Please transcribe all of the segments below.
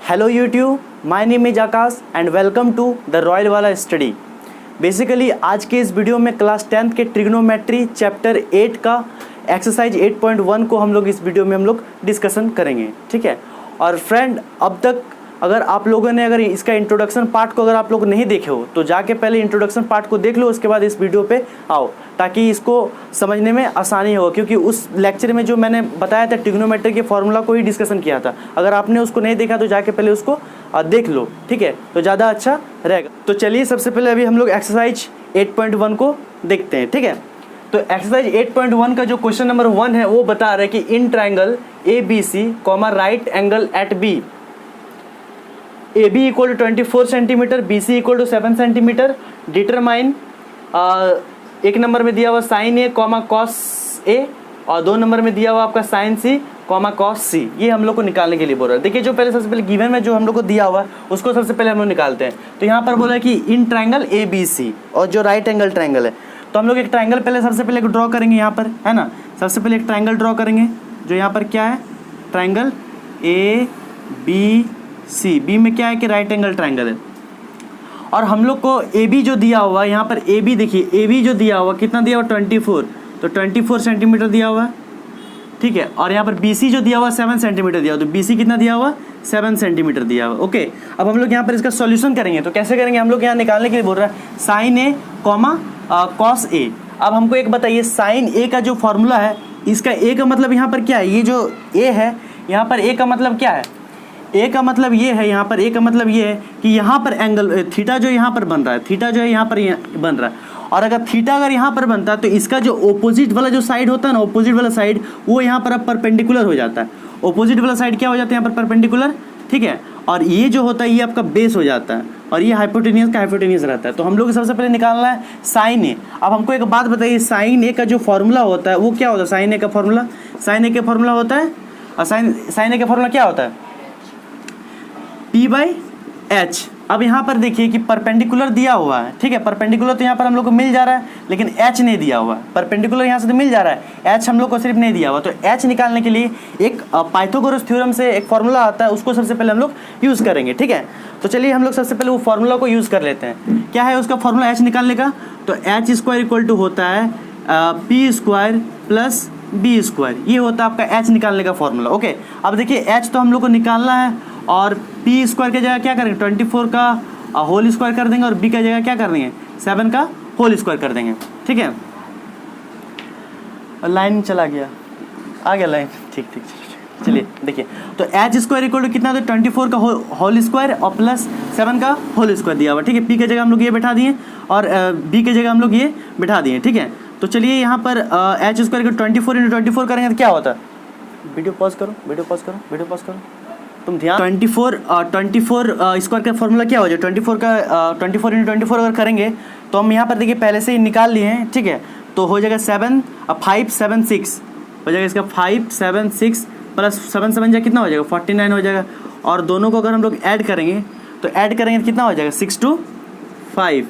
Hello YouTube, my name is Akash and welcome to the royal वाला study. Basically आज के इस वीडियो में क्लास 10th के ट्रिग्नोमेट्री चैप्टर 8 का एक्सरसाइज 8.1 को हम लोग इस वीडियो में डिस्कशन करेंगे, ठीक है। और फ्रेंड, अब तक अगर आप लोगों ने अगर इसका इंट्रोडक्शन पार्ट को अगर आप लोग नहीं देखे हो तो जाके पहले इंट्रोडक्शन पार्ट को देख लो, उसके बाद इस वीडियो पे आओ ताकि इसको समझने में आसानी हो, क्योंकि उस लेक्चर में जो मैंने बताया था ट्रिग्नोमेट्री के फॉर्मूला को ही डिस्कशन किया था। अगर आपने उसको नहीं देखा तो जाके पहले उसको देख लो, ठीक है, तो ज़्यादा अच्छा रहेगा। तो चलिए सबसे पहले अभी हम लोग एक्सरसाइज 8.1 को देखते हैं, ठीक है। तो एक्सरसाइज 8.1 का जो क्वेश्चन नंबर 1 है वो बता रहा है कि in triangle ABC, right angle at B, AB equal to 24 centimetre, BC equal to 7 centimetre, determine एक नंबर में दिया हुआ साइन A, कॉस A, और 2 नंबर में दिया हुआ आपका साइन C, कॉस C। ये हम लोग को निकालने के लिए बोल रहा है। देखिए जो पहले सबसे पहले गिवन में जो हम लोग को दिया हुआ है उसको सबसे पहले हम लोग निकालते हैं। तो यहाँ पर बोला है कि इन ट्राइंगल ABC और जो राइट एंगल ट्राइंगल है, तो हम लोग एक ट्राइंगल पहले सबसे पहले ड्रॉ करेंगे यहाँ पर, है ना। सबसे पहले एक ट्राइंगल ड्रॉ करेंगे जो यहाँ पर क्या है, ट्राइंगल ABC। बी में क्या है कि राइट एंगल ट्राइंगल है। और हम लोग को AB जो दिया हुआ है यहाँ पर, AB देखिए, AB जो दिया हुआ कितना दिया हुआ 24, तो 24 सेंटीमीटर दिया हुआ है, ठीक है। और यहाँ पर BC जो दिया हुआ 7 सेंटीमीटर दिया हुआ, तो BC कितना दिया हुआ 7 सेंटीमीटर दिया हुआ, ओके। अब हम लोग यहाँ पर इसका सॉल्यूशन करेंगे। तो कैसे करेंगे, हम लोग यहाँ निकालने के लिए बोल रहा है साइन A, कॉस A। अब हमको एक बताइए, साइन A का जो फॉर्मूला है, इसका A का मतलब यहाँ पर क्या है, ये जो A है यहाँ पर A का मतलब क्या है, A का मतलब ये है, यहाँ पर A का मतलब ये है कि यहाँ पर एंगल थीटा जो यहाँ पर बन रहा है, थीटा जो है यहाँ पर बन रहा है। और अगर थीटा अगर यहाँ पर बनता है तो इसका जो ओपोजिट वाला जो साइड होता है ना, ओपोजिट वाला साइड वो यहाँ पर अब परपेंडिकुलर हो जाता है। ओपोजिट वाला साइड क्या हो जाता है यहाँ पर परपेंडिकुलर, ठीक है। और ये जो होता है ये आपका बेस हो जाता है और ये हाइपोटेनियस का हाइपोटेनियस रहता है। तो हम लोग सबसे पहले निकालना है साइन A। अब हमको एक बात बताइए, साइन A का जो फॉर्मूला होता है वो क्या होता है, साइन A का फॉर्मूला, साइन A का फॉर्मूला होता है, साइन A का फॉर्मूला क्या होता है, P/H। अब यहाँ पर देखिए कि परपेंडिकुलर दिया हुआ है, ठीक है। परपेंडिकुलर तो यहाँ पर हम लोग को मिल जा रहा है, लेकिन H नहीं दिया हुआ है। परपेंडिकुलर यहाँ से तो मिल जा रहा है, H हम लोग को सिर्फ नहीं दिया हुआ। तो H निकालने के लिए एक पाइथागोरस थ्योरम से एक फॉर्मूला आता है, उसको सबसे पहले हम लोग यूज़ करेंगे, ठीक है। तो चलिए हम लोग सबसे पहले वो फॉर्मूला को यूज़ कर लेते हैं। क्या है उसका फॉर्मूला H निकालने का, तो H² इक्वल टू होता है P² प्लस B²। ये होता है आपका H निकालने का फॉर्मूला, ओके। अब देखिए H तो हम लोग को निकालना है और P² की जगह क्या करेंगे, 24 का होल स्क्वायर कर देंगे और B की जगह क्या कर देंगे, 7 का होल स्क्वायर कर देंगे, ठीक है। लाइन चला गया, आ गया लाइन, ठीक ठीक। चलिए देखिए, तो H² इक्वल टू कितना, तो 24 का होल स्क्वायर और प्लस 7 का होल स्क्वायर दिया हुआ, ठीक है। P की जगह हम लोग ये बैठा दिए और B की जगह हम लोग ये बैठा दिए, ठीक है। तो चलिए यहाँ पर H² को 24 × 24 करेंगे तो क्या होता है, वीडियो पॉज करो, वीडियो पॉज करो, वीडियो पॉज करो, तुम ध्यान। 24 स्क्वायर का फॉर्मूला क्या हो जाए, 24 × 24 अगर करेंगे तो हम यहाँ पर देखिए पहले से ही निकाल लिए हैं, ठीक है। तो हो जाएगा 5 7 6 हो जाएगा इसका, 5 7 6 प्लस 7 7 जा कितना हो जाएगा 49 हो जाएगा। और दोनों को अगर हम लोग ऐड करेंगे तो कितना हो जाएगा 6 to 5।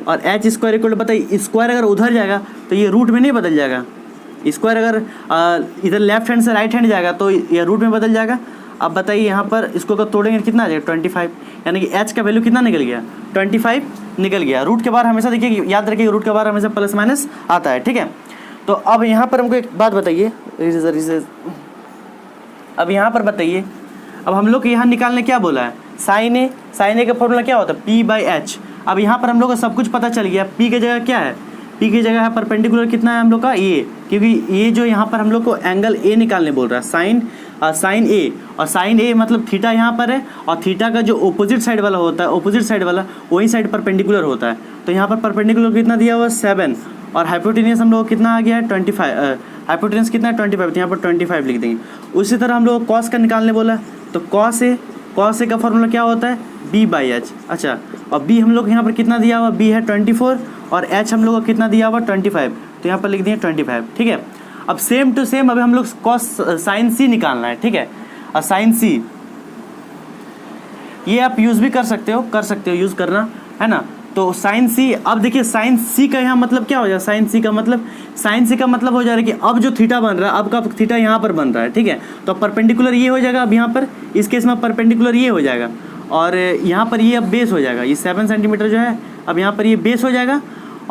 और H² इक्वल टू बताइए, स्क्वायर अगर उधर जाएगा तो ये रूट में नहीं बदल जाएगा, स्क्वायर अगर इधर लेफ्ट हैंड से राइट हैंड जाएगा तो ये रूट में बदल जाएगा। अब बताइए यहाँ पर इसको अगर तोड़ेंगे कितना आ जाएगा 25, यानी कि H का वैल्यू कितना निकल गया 25 निकल गया। रूट के बाहर हमेशा देखिए, याद रखिए रूट के बाहर हमेशा प्लस माइनस आता है, ठीक है। तो अब यहाँ पर हमको एक बात बताइए, अब यहाँ पर बताइए, अब हम लोग यहाँ निकालने क्या बोला है, साइन A का फॉर्मूला क्या होता है P/H। अब यहाँ पर हम लोग को सब कुछ पता चल गया। P की जगह क्या है, P की जगह है परपेंडिकुलर कितना है हम लोग का A, क्योंकि ये जो यहाँ पर हम लोग को एंगल A निकालने बोल रहा है, साइन A। और साइन A मतलब थीटा यहाँ पर है, और थीटा का जो ओपोजिट साइड वाला होता है, ओपोजिट साइड वाला वही साइड परपेंडिकुलर होता है। तो यहाँ पर परपेंडिकुलर कितना दिया हुआ 7 और हाइपोटेनियस हम लोग कितना आ गया है 25, हाइपोटेनियस कितना है 25, तो यहाँ पर 25 लिख देंगे। उसी तरह हम लोग कॉस का निकालने बोला, तो कॉस A का फॉर्मूला क्या होता है B/H। अच्छा, और B हम लोग यहाँ पर कितना दिया हुआ, B है 24 और H हम लोग को कितना दिया हुआ 25, तो यहाँ पर लिख दिए 25, ठीक है। अब सेम टू सेम अभी हम लोग साइन C निकालना है, ठीक है। और साइन C ये आप यूज़ भी कर सकते हो यूज़ करना, है ना। तो साइन सी, अब देखिए साइन सी का यहाँ मतलब क्या हो जाएगा, साइन सी का मतलब हो जा रहा है कि अब जो थीटा बन रहा है, अब का थीटा यहाँ पर बन रहा है, ठीक है। तो परपेंडिकुलर ये हो जाएगा, अब यहाँ पर इस केस में परपेंडिकुलर ये हो जाएगा, और यहाँ पर ये अब बेस हो जाएगा, ये 7 सेंटीमीटर जो है अब यहाँ पर ये बेस हो जाएगा,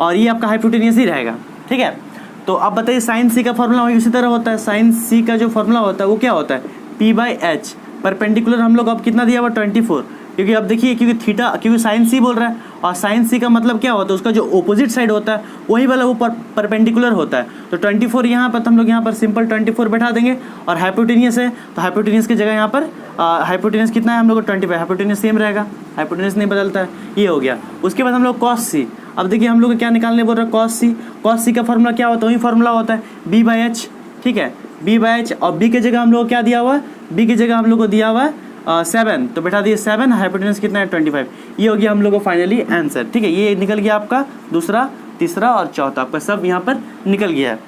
और ये आपका हाइपोटेन्यूस ही रहेगा, ठीक है। तो अब बताइए साइन सी का फॉर्मूला उसी तरह होता है, साइन सी का जो फॉर्मूला होता है वो क्या होता है, P/h। परपेंडिकुलर हम लोग अब कितना दिया हुआ 24, क्योंकि अब देखिए क्योंकि साइन सी बोल रहा है, और साइन सी का मतलब क्या होता है, उसका जो ऑपोजिट साइड होता है वही वाला वो परपेंडिकुलर होता है। तो 24 यहाँ पर, तो हम लोग यहाँ पर सिंपल 24 बैठा देंगे, और हाइपोटेनियस है तो हाइपोटेनियस की जगह यहाँ पर हाइपोटेनियस कितना है हम लोग को 25, हाइपोटेनियस सेम रहेगा, हाइपोटेनियस नहीं बदलता है, ये हो गया। उसके बाद हम लोग कॉस सी, अब देखिए हम लोग को क्या निकालने बोल रहे हैं, कॉस सी का फॉर्मूला क्या होता है, वही फॉर्मूला होता है B/h, ठीक है, B/h। और B की जगह हम लोग को क्या दिया हुआ है, B की जगह हम लोग को दिया हुआ है 7, तो बैठा दिए 7, हाइपोटेन्यूस कितना है 25, ये हो गया हम लोग को फाइनली आंसर, ठीक है। ये निकल गया आपका दूसरा, तीसरा और चौथा, आपका सब यहाँ पर निकल गया है।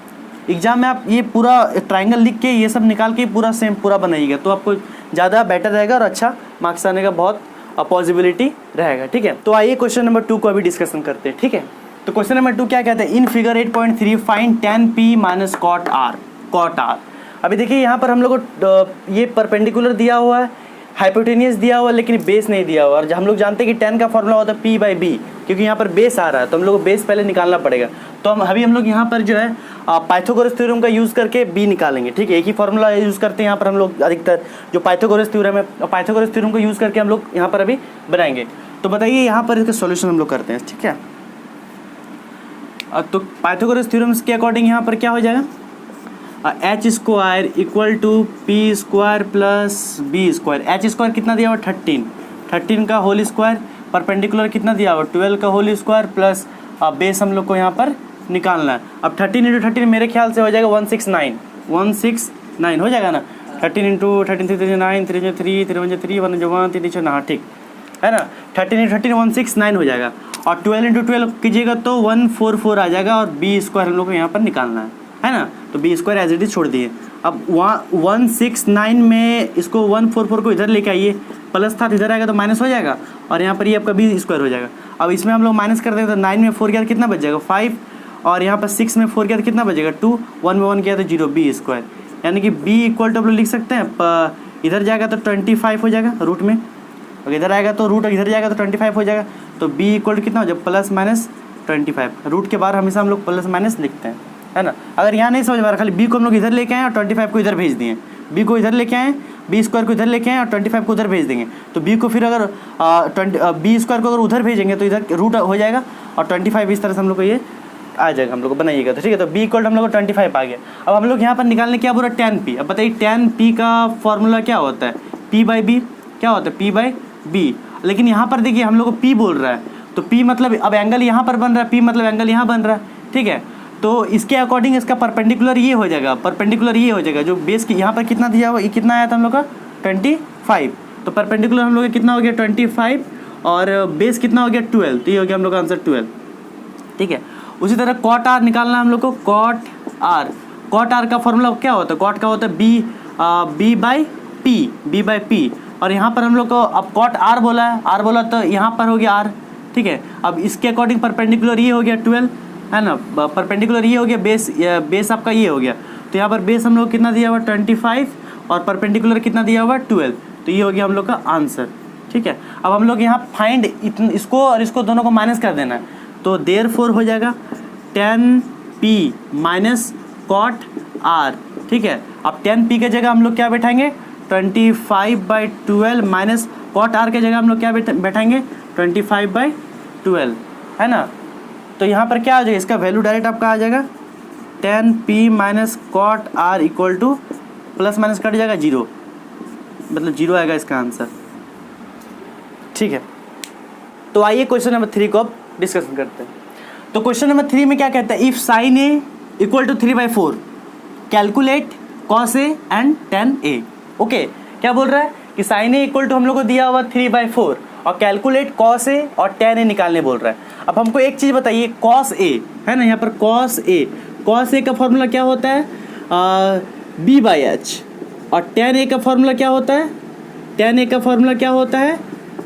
एग्जाम में आप ये पूरा ट्राइंगल लिख के ये सब निकाल के पूरा सेम पूरा बनाइएगा, तो आपको ज़्यादा बेटर रहेगा और अच्छा मार्क्स आने का बहुत पॉसिबिलिटी रहेगा, ठीक है। तो आइए क्वेश्चन नंबर 2 को अभी डिस्कशन करते हैं, ठीक है। तो क्वेश्चन नंबर 2 क्या कहते हैं, in figure 8.3 find tan p minus cot r। अभी देखिए यहाँ पर हम लोग को ये परपेंडिकुलर दिया हुआ है, हाइपोटेनियस दिया हुआ है, लेकिन बेस नहीं दिया हुआ। और हम लोग जानते हैं कि tan का फॉर्मूला होता है P/b, क्योंकि यहाँ पर बेस आ रहा है तो हम लोग को बेस पहले निकालना पड़ेगा। तो हम लोग यहाँ पर जो है पाइथागोरस थ्योरम का यूज़ करके b निकालेंगे, ठीक है। एक ही फॉर्मूला यूज़ करते हैं यहाँ पर हम लोग अधिकतर, जो पाइथागोरस थ्योरम है, पाइथागोरस थ्योरम को यूज़ करके हम लोग यहाँ पर अभी बनाएंगे। तो बताइए यहाँ पर इसका सॉल्यूशन हम लोग करते हैं, ठीक है। तो पाइथागोरस थ्योरम के अकॉर्डिंग यहाँ पर क्या हो जाएगा, h² equal to p² plus b²। h² कितना दिया हुआ 13 का होल स्क्वायर, परपेंडिकुलर कितना दिया हुआ 12 का होल स्क्वायर, प्लस बेस हम लोग को यहाँ पर निकालना है। अब 13 × 13 मेरे ख्याल से हो जाएगा 169 हो जाएगा ना, 13 × 13 3 9 3 3 3 3 1 1 3 6 हाँ ठीक है ना, 13 × 13 169 हो जाएगा, और 12 × 12 कीजिएगा तो 144 आ जाएगा, और b² हम लोग को यहाँ पर निकालना है ना। तो b² एज इट इज छोड़ दिए। अब 169 में इसको 144 को इधर लेके आइए, प्लस था तो इधर आएगा तो माइनस हो जाएगा, और यहाँ पर ये आपका b² हो जाएगा। अब इसमें हम लोग माइनस कर देंगे तो 9 में 4 गया कितना बच जाएगा 5, और यहाँ पर 6 में 4 गया तो कितना बचेगा 2, 1 में 1 गया तो 0, b²। यानी कि b इक्वल टू आप लोग लिख सकते हैं, इधर जाएगा तो 25 हो जाएगा रूट में, अगर इधर आएगा तो रूट इधर जाएगा तो 25 हो जाएगा। तो b इक्वल टू कितना हो जाएगा प्लस माइनस 25। रूट के बाहर हमेशा हम लोग प्लस माइनस लिखते हैं, है ना। अगर यहाँ नहीं समझ पा रहा, खाली b को हम लोग इधर लेके आए और 25 को इधर भेज दिए, b को इधर लेके आए, b² को इधर लेके आए और 25 को उधर भेज देंगे। तो b को फिर अगर b² को अगर उधर भेजेंगे तो इधर रूट हो जाएगा, और 25 इस तरह से हम लोग को ये आ जाएगा, हम लोग को बनाइएगा तो ठीक है। तो b इक्वल हम लोग को 25 आ गया। अब हम लोग यहाँ पर निकालने क्या बोला tan p। अब बताइए tan p का फॉर्मूला क्या होता है, p/b क्या होता है p/b। लेकिन यहाँ पर देखिए हम लोग को p बोल रहा है, तो p मतलब अब एंगल यहाँ पर बन रहा है, p मतलब एंगल यहाँ बन रहा है, ठीक है। तो इसके अकॉर्डिंग इसका परपेंडिकुलर ये हो जाएगा, जो बेस की यहाँ पर कितना दिया हुआ, ये कितना आया था हम लोग का 25। तो परपेंडिकुलर हम लोग का कितना हो गया 25, और बेस कितना हो गया 12, तो ये हो गया हम लोग का आंसर 12, ठीक है। उसी तरह cot r निकालना है हम लोग को, cot r का फॉर्मूला क्या होता है, cot का होता है b/p, और यहाँ पर हम लोग को अब cot r बोला तो यहाँ पर हो गया r, ठीक है। अब इसके अकॉर्डिंग परपेंडिकुलर ये हो गया 12, है ना, परपेंडिकुलर ये हो गया, बेस आपका ये हो गया। तो यहाँ पर बेस हम लोग कितना दिया हुआ 25, और परपेंडिकुलर कितना दिया हुआ 12, तो ये हो गया हम लोग का आंसर, ठीक है। अब हम लोग यहाँ फाइंड इसको और इसको दोनों को माइनस कर देना है, तो देयरफॉर हो जाएगा tan p minus cot r, ठीक है। अब tan p के जगह हम लोग क्या बैठाएंगे 25/12 माइनस cot r के जगह हम लोग क्या बैठाएंगे 25/12, है ना। तो यहाँ पर क्या आ जाएगा, इसका वैल्यू डायरेक्ट आपका आ जाएगा tan p minus cot r equal two plus minus cut जाएगा 0, मतलब 0 आएगा इसका आंसर, ठीक है। तो आइए क्वेश्चन नंबर 3 को अब डिस्कशन करते हैं। तो क्वेश्चन नंबर 3 में क्या कहता है, if sin a equal to 3/4 calculate cos a and tan a। Okay, क्या बोल रहा है कि sin a इक्वल टू हम लोग को दिया हुआ 3/4 और कैलकुलेट cos a और tan a निकालने बोल रहा है। अब हमको एक चीज़ बताइए, cos a है ना, यहाँ पर cos a का फॉर्मूला क्या होता है b/h, और tan a का फॉर्मूला क्या होता है,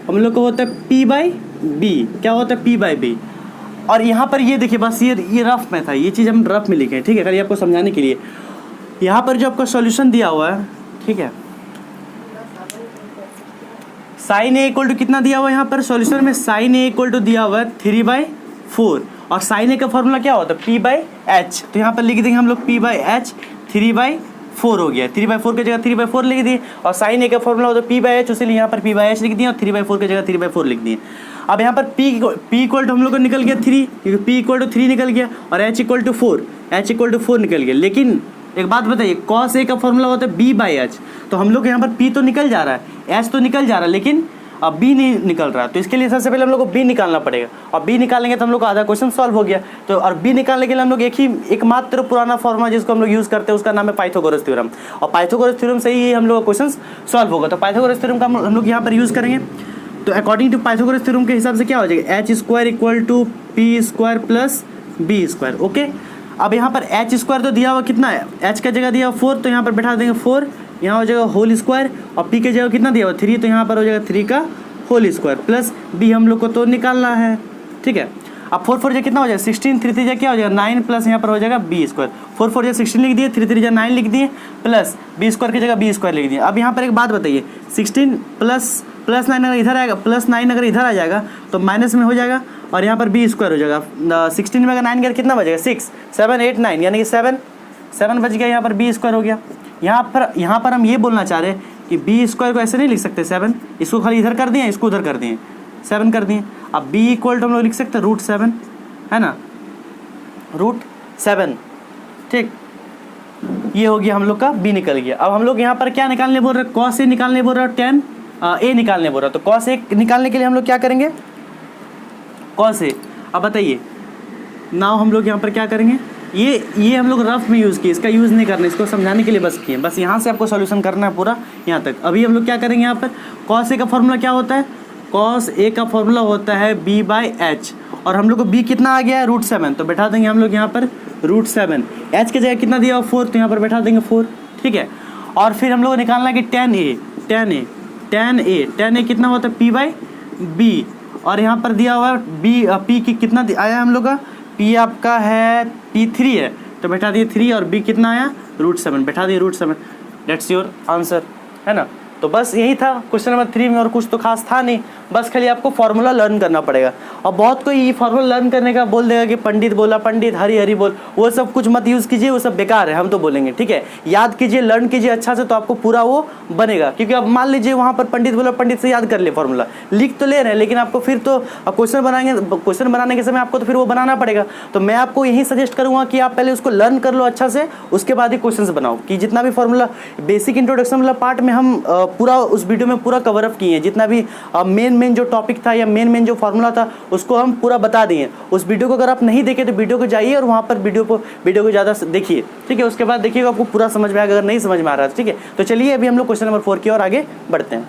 हम लोग को होता है बी क्या होता है, पी बाई बी। और यहाँ पर ये देखिए बस ये रफ में था, ये चीज़ हम रफ में लिखे हैं, ठीक है, खाली आपको समझाने के लिए। यहाँ पर जो आपका सॉल्यूशन दिया हुआ है, ठीक है, साइन ए इक्वल टू कितना दिया हुआ है यहाँ पर सॉल्यूशन में, साइन ए इक्वल टू दिया हुआ है 3/4 और साइन ए का फॉर्मूला क्या होता है, पी बाई एच। तो यहाँ पर लिख देंगे हम लोग पी बाई एच 3/4 हो गया, 3/4 की जगह 3/4 लिख दिए और साइन ए का फॉर्मूला होता है पी बाई एच, उसीलिए यहाँ पर पी बाई एच लिख दिए और 3/4 की जगह 3/4 लिख दिए। अब यहाँ पर पी इक्वल टू हम लोग को निकल गया 3, क्योंकि पी इक्वल टू 3 निकल गया और एच इक्वल टू 4 निकल गया। लेकिन एक बात बताइए, कॉस ए का फॉर्मूला होता है बी बाई एच, तो हम लोग यहाँ पर पी तो निकल जा रहा है, एच तो निकल जा रहा है, लेकिन अब बी नहीं निकल रहा। तो इसके लिए सबसे पहले हम लोग को बी निकालना पड़ेगा और बी निकालेंगे तो हम लोग का आधा क्वेश्चन सॉल्व हो गया। तो और बी निकालने के लिए हम लोग एकमात्र पुराना फॉर्मूला जिसको हम लोग यूज़ करते हैं उसका नाम है पाइथागोरस थ्योरम, और पाइथागोरस थ्योरम से ही हम लोग का क्वेश्चन सॉल्व होगा। तो पाइथागोरस थ्योरम का हम लोग यहाँ पर यूज़ करेंगे। तो अकॉर्डिंग टू पाइथागोरस थ्योरम के हिसाब से क्या हो जाएगा, h square equal to p square plus b square. Okay, अब यहाँ पर एच स्क्वायर तो दिया हुआ कितना है, एच का जगह दिया हुआ 4, तो यहाँ पर बैठा देंगे 4, यहाँ हो जाएगा होल स्क्वायर, और पी के जगह कितना दिया हुआ 3, तो यहाँ पर हो जाएगा 3 का होल स्क्वायर प्लस बी हम लोग को तो निकालना है, ठीक है। अब 4 4 कितना हो जाएगा 16, 3 3 क्या हो जाएगा 9 प्लस यहाँ पर हो जाएगा बी स्क्वायर, 4 4 16 लिख दिए, 3 3 9 लिख दिए प्लस बी स्क्वायर की जगह बी स्क्वायर लिख दिए। अब यहाँ पर एक बात बताइए, 16 प्लस 9 अगर इधर आएगा, प्लस 9 अगर इधर आ जाएगा तो माइनस में हो जाएगा और यहाँ पर बी स्क्वायर हो जाएगा। 16 में अगर 9 गया कितना बचेगा 6 7 8 9, यानी कि 7 बच गया, यहाँ पर बी स्क्वायर हो गया। यहाँ पर हम ये बोलना चाह रहे हैं कि बी स्क्वायर को ऐसे नहीं लिख सकते 7, इसको खाली इधर कर दिए, इसको उधर कर दिए, 7 कर दिए। अब बी इक्वल टू हम लोग लिख सकते हैं √7, है ना, √7, ठीक, ये हो गया हम लोग का बी निकल गया। अब हम लोग यहाँ पर क्या निकालने बोल रहे हैं, कॉस ए निकालने बोल रहे हैं, tan ए निकालने बोल रहा है। तो कॉस ए निकालने के लिए हम लोग क्या करेंगे, कॉस ए। अब बताइए नाउ हम लोग यहाँ पर क्या करेंगे, ये हम लोग रफ में यूज़ किए, इसका यूज़ नहीं करना, इसको समझाने के लिए बस किए, बस यहाँ से आपको सॉल्यूशन करना है पूरा यहाँ तक। अभी हम लोग क्या करेंगे, यहाँ पर कॉस ए का फॉर्मूला क्या होता है, कॉस ए का फॉर्मूला होता है बी बाई एच, और हम लोग को बी कितना आ गया है √7, तो बैठा देंगे हम लोग यहाँ पर √7, एच की जगह कितना दिया हुआ 4, तो यहाँ पर बैठा देंगे 4, ठीक है। और फिर हम लोग को निकालना है कि tan ए कितना होता है पी बाई बी, और यहाँ पर दिया हुआ है पी की कितना आया हम लोग का, पी आपका है P3 है, तो बैठा दिए 3 और बी कितना आया √7, बैठा दिए √7, डेट्स योर आंसर, है ना। तो बस यही था क्वेश्चन नंबर 3 में, और कुछ तो खास था नहीं, बस खाली आपको फार्मूला लर्न करना पड़ेगा। और बहुत कोई ये फार्मूला लर्न करने का बोल देगा कि पंडित बोला, पंडित हरी हरी बोल, वो सब कुछ मत यूज़ कीजिए, वो सब बेकार है, हम तो बोलेंगे, ठीक है। याद कीजिए, लर्न कीजिए अच्छा से, तो आपको पूरा वो बनेगा। क्योंकि अब मान लीजिए वहाँ पर पंडित बोला, पंडित से याद कर ले फार्मूला, लिख तो ले रहे हैं, लेकिन आपको फिर तो क्वेश्चन बनाने के समय आपको तो फिर वो बनाना पड़ेगा। तो मैं आपको यही सजेस्ट करूँगा कि आप पहले उसको लर्न कर लो अच्छा से, उसके बाद ही क्वेश्चन बनाओ। कि जितना भी फार्मूला बेसिक इंट्रोडक्शन वाला पार्ट में हम पूरा उस वीडियो में पूरा कवर अप किए हैं, जितना भी मेन जो टॉपिक था या मेन जो फार्मूला था उसको हम पूरा बता दिए। उस वीडियो को अगर आप नहीं देखे तो वीडियो को जाइए और वहाँ पर वीडियो को ज़्यादा देखिए, ठीक है। उसके बाद देखिएगा आपको पूरा समझ में आएगा, अगर नहीं समझ में आ रहा है, ठीक है। तो चलिए अभी हम लोग क्वेश्चन नंबर 4 की ओर आगे बढ़ते हैं।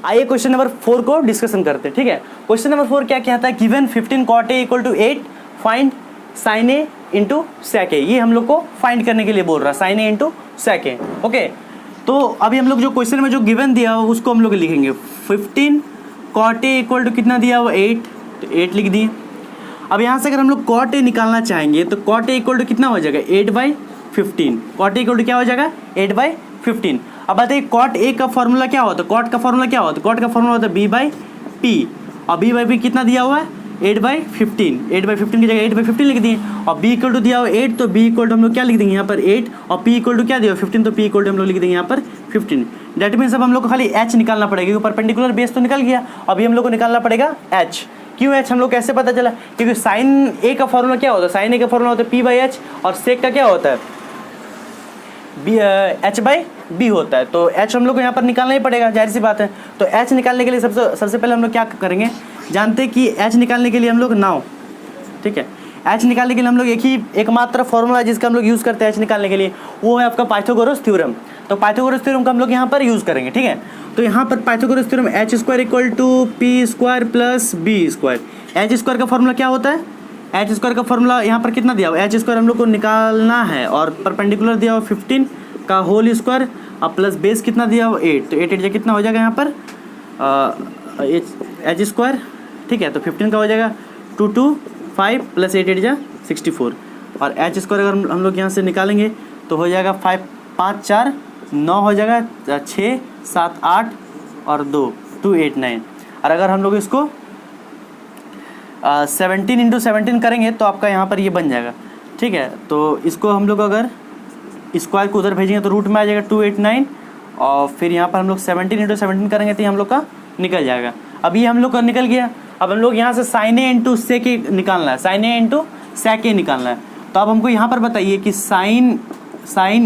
आइए क्वेश्चन नंबर 4 को डिस्कशन करते हैं, ठीक है। क्वेश्चन नंबर 4 क्या कहता है, given 15 cot a equal to 8 find sin a into sec a। ये हम लोग को फाइंड करने के लिए बोल रहा है, sin a into sec a, okay. तो अभी हम लोग जो क्वेश्चन में जो गिवन दिया हुआ उसको हम लोग लिखेंगे। 15 cot a इक्वल टू कितना दिया हुआ 8, तो 8 लिख दिए। अब यहाँ से अगर हम लोग cot a निकालना चाहेंगे तो cot a इक्वल टू कितना हो जाएगा 8/15, cot a इक्वल टू क्या हो जाएगा 8/15। अब बताइए cot a का फॉर्मूला क्या होता है, cot का फॉर्मूला क्या होता है, cot का फॉर्मूला होता है b/p, और b/p कितना दिया हुआ है 8/15 की जगह 8/15 लिख दिए, और b इक्वल टू दिया हुआ 8, तो b इक्वल टू हम लोग क्या लिख देंगे यहाँ पर 8, और p इक्वल टू क्या दिया 15, तो p इक्वल टू हम लोग लिख देंगे यहाँ पर 15। डेट मीन्स अब हम लोग को खाली h निकालना पड़ेगा, क्योंकि परपेंडिकुलर बेस तो निकल गया, अभी हम लोग को निकालना पड़ेगा h। क्यों h हम लोग कैसे पता चला, क्योंकि साइन a का फॉर्मूला क्या होता है, साइन a का फॉर्मूला होता है p/h, और सेक का क्या होता है h/b होता है। तो h हम लोग को यहाँ पर निकालना ही पड़ेगा, जाहिर सी बात है। तो h निकालने के लिए सबसे पहले हम लोग क्या करेंगे, जानते हैं कि h निकालने के लिए हम लोग नाउ, ठीक है, h निकालने के लिए हम लोग एकमात्र फॉर्मूला है जिसका हम लोग यूज़ करते हैं h निकालने के लिए, वो है आपका पाइथागोरस थ्योरम। तो पाइथागोरस थ्योरम का हम लोग यहाँ पर यूज़ करेंगे, ठीक है। तो यहाँ पर Pythagoras theorem h square equal to p square plus b square. h square का फॉर्मूला क्या होता है, h स्क्वायर का फॉर्मूला यहाँ पर कितना दिया हुआ, h स्क्वायर हम लोग को निकालना है, और परपेंडिकुलर दिया हुआ 15 का होल स्क्वायर, और प्लस बेस कितना दिया हुआ 8, तो 8 8 कितना हो जाएगा यहाँ पर h स्क्वायर, ठीक है। तो 15 का हो जाएगा 2 2 5 प्लस 8 8 जा 64 और एच स्क्वायर अगर हम लोग यहाँ से निकालेंगे तो हो जाएगा 5 5 4 9 हो जाएगा 6 7 8 और 2 2 8 9 और अगर हम लोग इसको 17 इंटू 17 करेंगे तो आपका यहाँ पर ये बन जाएगा, ठीक है। तो इसको हम लोग अगर स्क्वायर को उधर भेजेंगे तो रूट में आ जाएगा 289 और फिर यहाँ पर हम लोग 17 इंटू 17 करेंगे तो ये हम लोग का निकल जाएगा। अब ये हम लोग का निकल गया। अब हम लोग यहाँ से साइन ए इंटू सेक ए निकालना है, साइन ए इंटू सेक ए निकालना है। तो अब हमको यहाँ पर बताइए कि साइन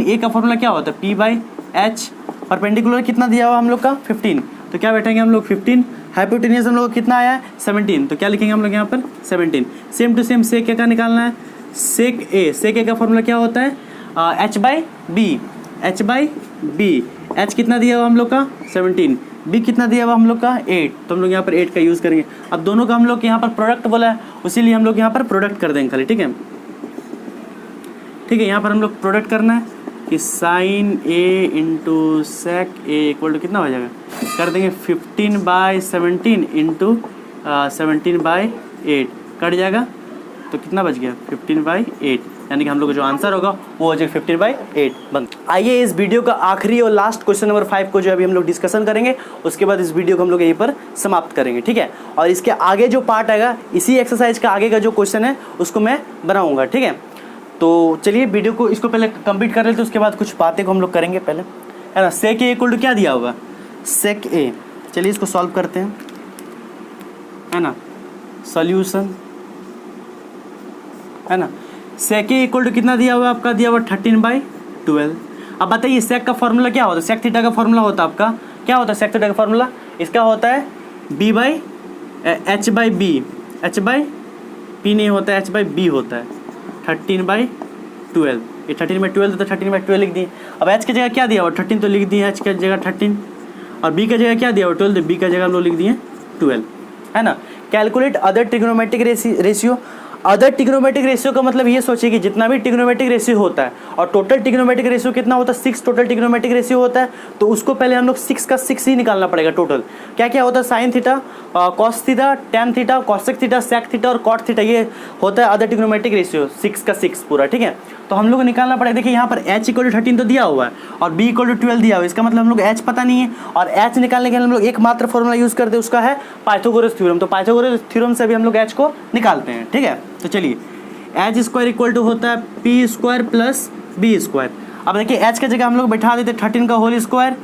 ए का फॉर्मूला क्या होता है, पी बाई एच, परपेंडिकुलर कितना दिया हुआ हम लोग का 15, तो क्या बैठेंगे हम लोग 15, हाइपोटेन्यूज हम लोग को कितना आया है 17, तो क्या लिखेंगे हम लोग यहाँ पर 17। सेम टू सेम सेक ए का निकालना है, सेक ए का फॉर्मूला क्या होता है एच बाई बी, एच कितना दिया हुआ हम लोग का 17, बी कितना दिया हुआ हम लोग का 8, तो हम लोग यहाँ पर 8 का यूज़ करेंगे। अब दोनों का हम लोग यहाँ पर प्रोडक्ट बोला है उसीलिए हम लोग यहाँ पर प्रोडक्ट कर देंगे खाली, ठीक है। यहाँ पर हम लोग प्रोडक्ट करना है कि sine a into sec a equal to कितना हो जाएगा, कर देंगे 15/17 इंटू 17/8 कट जाएगा तो कितना बच गया 15/8, यानी कि हम लोग का जो आंसर होगा वो हो जाएगा 15/8 बन। आइए इस वीडियो का आखिरी और लास्ट क्वेश्चन नंबर 5 को जो अभी हम लोग डिस्कशन करेंगे, उसके बाद इस वीडियो को हम लोग यहीं पर समाप्त करेंगे, ठीक है। और इसके आगे जो पार्ट आएगा इसी एक्सरसाइज का आगे का जो क्वेश्चन है उसको मैं बनाऊंगा, ठीक है। तो चलिए वीडियो को इसको पहले कंप्लीट कर लेते, उसके बाद कुछ बातें को हम लोग करेंगे पहले, है ना। सेक ए इक्वल टू क्या दिया होगा सेक ए, चलिए इसको सॉल्व करते हैं, है ना। सॉल्यूशन, है ना। सेक ए इक्वल टू कितना दिया हुआ आपका, दिया हुआ 13/12। अब बताइए सेक का फॉर्मूला क्या होता है, सेक थीटा का फॉर्मूला होता है आपका क्या होता है, सेक थीटा का फॉर्मूला इसका होता है b by h by b, h by p नहीं होता है, एच बाई बी होता है 13/12। ये 13/12 तो 13/12 लिख दिए। अब एच की जगह क्या दिया हुआ 13 तो लिख दिए एच की जगह 13, और बी की जगह क्या दिया हुआ 12 तो बी की जगह हम लोग लिख दिए 12, है ना। Calculate other trigonometric ratio. Other trigonometric ratio का मतलब ये सोचिए कि जितना भी ट्रिग्नोमेट्रिक रेशियो होता है और टोटल ट्रिग्नोमेट्रिक रेशियो कितना होता है 6 टोटल ट्रिग्नोमेट्रिक रेशियो होता है, तो उसको पहले हम लोग 6 का 6 ही निकालना पड़ेगा टोटल। क्या क्या होता है sine theta, cos theta, tan theta, cosec theta, sec theta और कॉट थीटा, ये होता है अदर ट्रिग्नोमेट्रिक रेशियो 6 का 6 पूरा, ठीक है। तो हम लोग को निकालना पड़ेगा। देखिए यहाँ पर h इक्वल टू 13 तो दिया हुआ है और b इक्वल टू 12 दिया हुआ है, इसका मतलब हम लोग h पता नहीं है, और h निकालने के लिए हम लोग एकमात्र फॉर्मूला यूज़ करते हैं, उसका है पाइथागोरस थ्योरम। तो पाइथागोरस थ्योरम से भी हम लोग h को निकालते हैं, ठीक है। तो चलिए एच स्क्वायर इक्वल टू होता है p square plus b square. अब देखिए एच की जगह हम लोग बैठा देते 13 का होल स्क्वायर,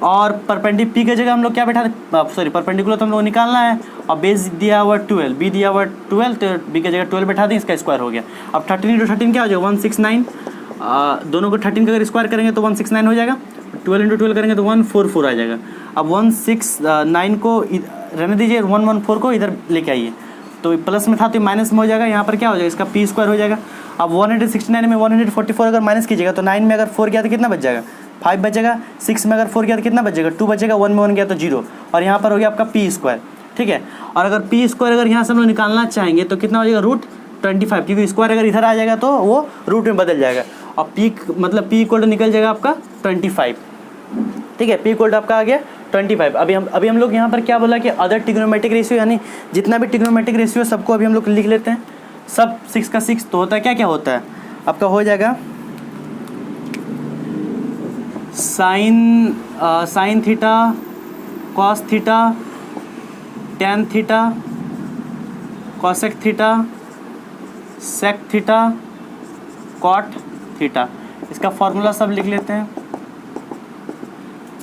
और परपेंडिकुलर पी की जगह हम लोग क्या बैठा देते, सॉरी परपेंडिकुलर तो हम लोग निकालना है, और बेस दिया हुआ 12, बी दिया हुआ 12 तो बी की जगह 12 बैठा दें, इसका स्क्वायर हो गया। अब 13 इंटू 13 क्या हो जाएगा 169, दोनों को 13 का अगर स्क्वायर करेंगे तो 169 हो जाएगा, 12 इंटू 12 करेंगे तो 144 आ जाएगा। अब 169 को रहने दीजिए, 114 को इधर लेके आइए, तो प्लस में था तो माइनस में हो जाएगा, यहाँ पर क्या हो जाएगा इसका पी स्क्वायर हो जाएगा। अब 169 में 144 अगर माइनस कीजिएगा तो 9 में अगर 4 गया तो कितना बच जाएगा 5 बचेगा, 6 में अगर 4 गया तो कितना बचेगा 2 बचेगा, 1 में 1 गया तो 0, और यहाँ पर हो गया आपका पी स्क्वायर, ठीक है। और अगर पी स्क्वायर अगर यहाँ से हम लोग निकालना चाहेंगे तो कितना हो जाएगा √25, क्योंकि स्क्वायर अगर इधर आ जाएगा तो वो रूट में बदल जाएगा, और पी मतलब पी इक्वल टू निकल जाएगा आपका 25, ठीक है। पी इक्वल टू आपका आ गया 25। अभी हम लोग यहाँ पर क्या बोला कि अदर ट्रिग्नोमेट्रिक रेशियो, यानी जितना भी ट्रिग्नोमेट्रिक रेशियो सबको अभी हम लोग लिख लेते हैं, सब 6 का 6 तो होता है क्या क्या होता है आपका हो जाएगा sine theta, cos theta, tan theta, cosec theta, sec theta, cot theta. इसका फॉर्मूला सब लिख लेते हैं।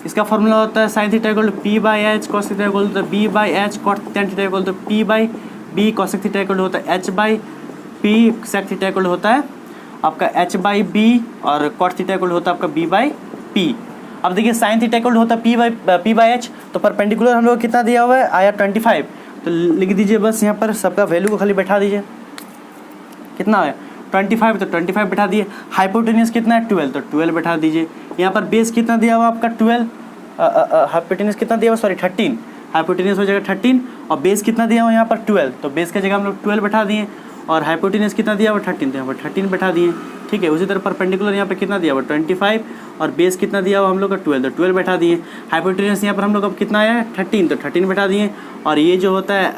इसका फॉर्मूला होता है sine theta equal to p by h, cos theta equal to b by h, cot tan theta equal to p by b, cosec theta equal to होता है h by p, sec theta equal होता है आपका h by b, और cot theta equal होता है आपका B by P. अब देखिए साइन थीटा इक्वल होता है पी बाई एच, तो परपेंडिकुलर हम लोग कितना दिया हुआ है आया 25, तो लिख दीजिए बस यहाँ पर सबका वैल्यू को खाली बैठा दीजिए, कितना है 25, तो 25 बैठा दिए। हाइपोटेन्यूज कितना है 12, तो 12 बैठा दीजिए। यहाँ पर बेस कितना दिया हुआ आपका 12, हाइपोटेन्यूज कितना दिया हुआ सॉरी 13, हाइपोटेन्यूज हो जाएगा 13, और बेस कितना दिया हुआ यहाँ पर 12, तो बेस की जगह हम लोग 12 बैठा दिए, और हाइपोटेनस कितना दिया हुआ 13, तो यहाँ पर 13 बैठा दिए, ठीक है। उसी तरह परपेंडिकुलर यहाँ पे कितना दिया हुआ 25 और बेस कितना दिया हुआ हम लोग का 12, तो 12 बैठा दिए। हाइपोटेनस यहाँ पर हम लोग अब कितना आया है 13, तो 13 बैठा दिए। और ये जो होता है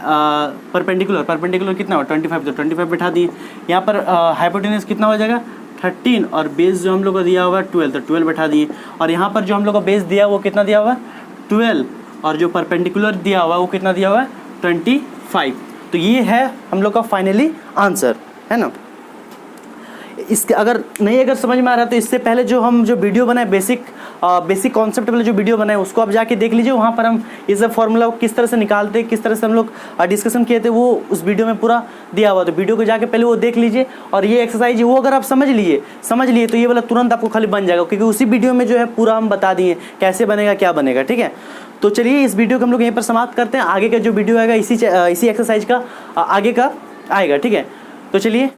परपेंडिकुलर कितना हुआ 25, तो 25 बैठा दिए। यहाँ पर हाइपोटेनस कितना हो जाएगा 13 और बेस जो हम लोग को दिया हुआ 12, तो 12 बैठा दिए। और यहाँ पर जो हम लोग को बेस दिया वो कितना दिया हुआ 12 और जो परपेंडिकुलर दिया हुआ वो कितना दिया हुआ 25। तो ये है हम लोग का फाइनली आंसर, है ना। इसके अगर समझ में आ रहा है तो इससे पहले जो हम वीडियो बनाए बेसिक कॉन्सेप्ट वाले जो वीडियो बनाए उसको आप जाके देख लीजिए। वहाँ पर हम इस फॉर्मूला को किस तरह से निकालते, किस तरह से हम लोग डिस्कशन किए थे, वो उस वीडियो में पूरा दिया हुआ। तो वीडियो को जाके पहले वो देख लीजिए। और ये एक्सरसाइज वो अगर आप समझ लिए तो ये वाला तुरंत आपको खाली बन जाएगा, क्योंकि उसी वीडियो में जो है पूरा हम बता दिए कैसे बनेगा, क्या बनेगा, ठीक है। तो चलिए इस वीडियो को हम लोग यहीं पर समाप्त करते हैं। आगे का जो वीडियो आएगा इसी एक्सरसाइज का आगे का आएगा, ठीक है। तो चलिए।